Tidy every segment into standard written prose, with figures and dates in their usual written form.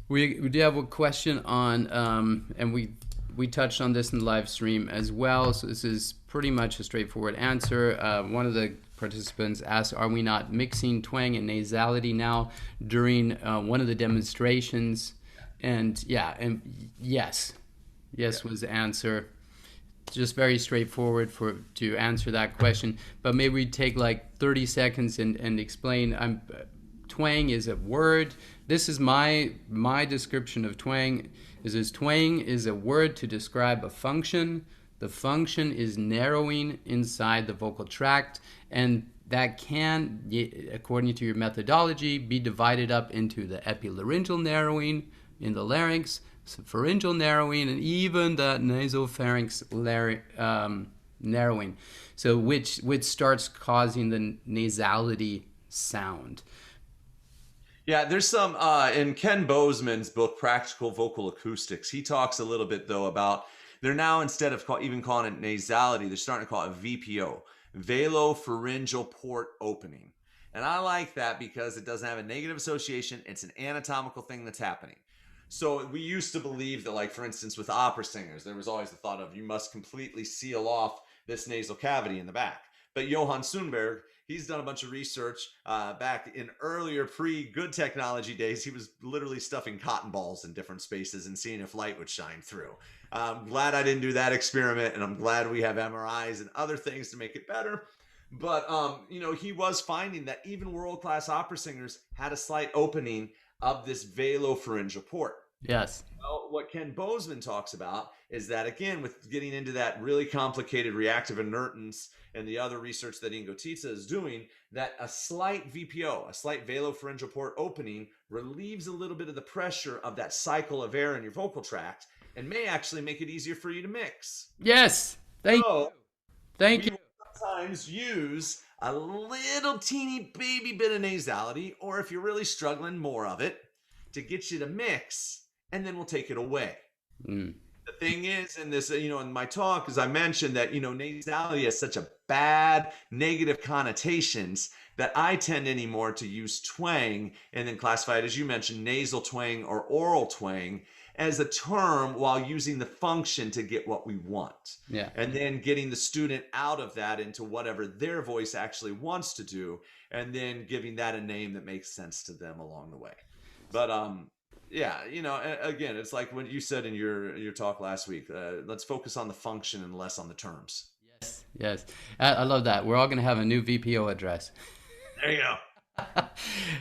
We do have a question on, and we touched on this in the live stream as well. So this is pretty much a straightforward answer. One of the participants asked, "Are we not mixing twang and nasality now during one of the demonstrations?" And yeah, and yes, yes was the answer. Just very straightforward to answer that question. But maybe we take like 30 seconds and explain. Twang is a word. This is my description of twang. Twang is a word to describe a function. The function is narrowing inside the vocal tract, and that can, according to your methodology, be divided up into the epilaryngeal narrowing in the larynx, pharyngeal narrowing, and even the nasopharynx narrowing. So which starts causing the nasality sound. Yeah, there's some in Ken Bozeman's book, Practical Vocal Acoustics. He talks a little bit though about they're now, instead of even calling it nasality, they're starting to call it VPO, velar-pharyngeal port opening. And I like that because it doesn't have a negative association. It's an anatomical thing that's happening. So we used to believe that, like, for instance, with opera singers, there was always the thought of you must completely seal off this nasal cavity in the back. But Johann Sundberg, he's done a bunch of research back in earlier pre-good technology days. He was literally stuffing cotton balls in different spaces and seeing if light would shine through. I'm glad I didn't do that experiment, and I'm glad we have MRIs and other things to make it better. But, you know, he was finding that even world-class opera singers had a slight opening of this velar-pharyngeal port. Yes. Well, what Ken Bozeman talks about is that, again, with getting into that really complicated reactive inertance and the other research that Ingo Titze is doing, that a slight VPO, a slight velar-pharyngeal port opening, relieves a little bit of the pressure of that cycle of air in your vocal tract and may actually make it easier for you to mix. Yes. Thank you. Thank you. Sometimes use a little teeny baby bit of nasality, or if you're really struggling, more of it, to get you to mix, and then we'll take it away. The thing is, in this, you know, in my talk, as I mentioned, that, you know, nasality has such a bad negative connotations that I tend anymore to use twang and then classify it, as you mentioned, nasal twang or oral twang as a term while using the function to get what we want. Yeah. And then getting the student out of that into whatever their voice actually wants to do, and then giving that a name that makes sense to them along the way. But yeah, you know, again, it's like what you said in your talk last week. Let's focus on the function and less on the terms. Yes, yes. I love that. We're all going to have a new VPO address. There you go.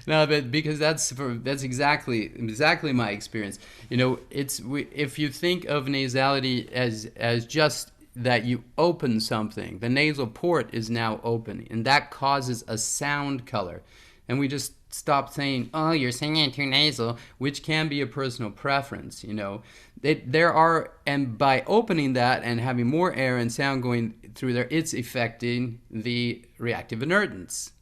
No, but because that's exactly my experience. You know, if you think of nasality as just that you open something, the nasal port is now open, and that causes a sound color, and we just stop saying, "Oh, you're singing too nasal," which can be a personal preference. You know, and by opening that and having more air and sound going through there, it's affecting the reactive inertance,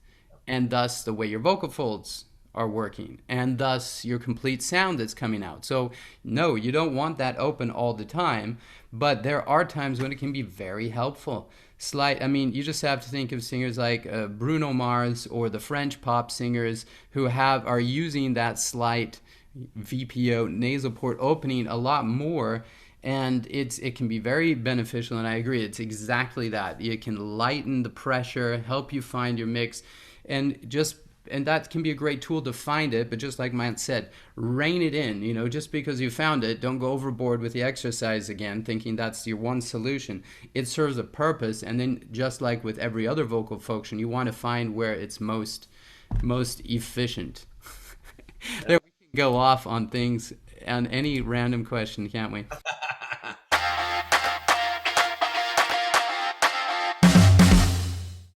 and thus the way your vocal folds are working, and thus your complete sound that's coming out. So no, you don't want that open all the time, but there are times when it can be very helpful. I mean, you just have to think of singers like Bruno Mars or the French pop singers who are using that slight VPO nasal port opening a lot more, and it can be very beneficial. And I agree, it's exactly that. It can lighten the pressure, help you find your mix, and that can be a great tool to find it. But just like Matt said, rein it in. You know, just because you found it, don't go overboard with the exercise again, thinking that's your one solution. It serves a purpose, and then just like with every other vocal function, you want to find where it's most efficient. There, we can go off on things on any random question, can't we?